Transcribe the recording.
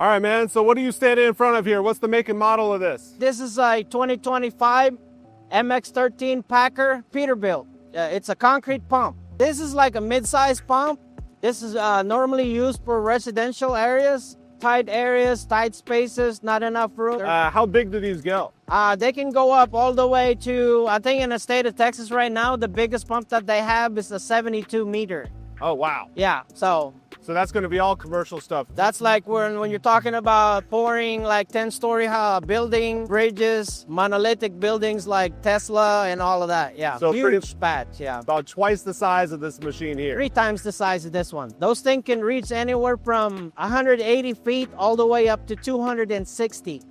All right, man. So what are you standing in front of here? What's the make and model of this? This is a 2025 MX-13 Packer Peterbilt. It's a concrete pump. This is like a mid-size pump. This is normally used for residential areas, tight spaces, not enough room. How big do these go? They can go up all the way to, I think in the state of Texas right now, the biggest pump that they have is a 72 meter. Oh, wow. Yeah, so that's going to be all commercial stuff. that's like when you're talking about pouring like 10-story building, bridges, monolithic buildings like Tesla and all of that. Yeah, So huge patch, yeah. About twice the size of this machine here. 3 times the size of this one. Those things can reach anywhere from 180 feet all the way up to 260.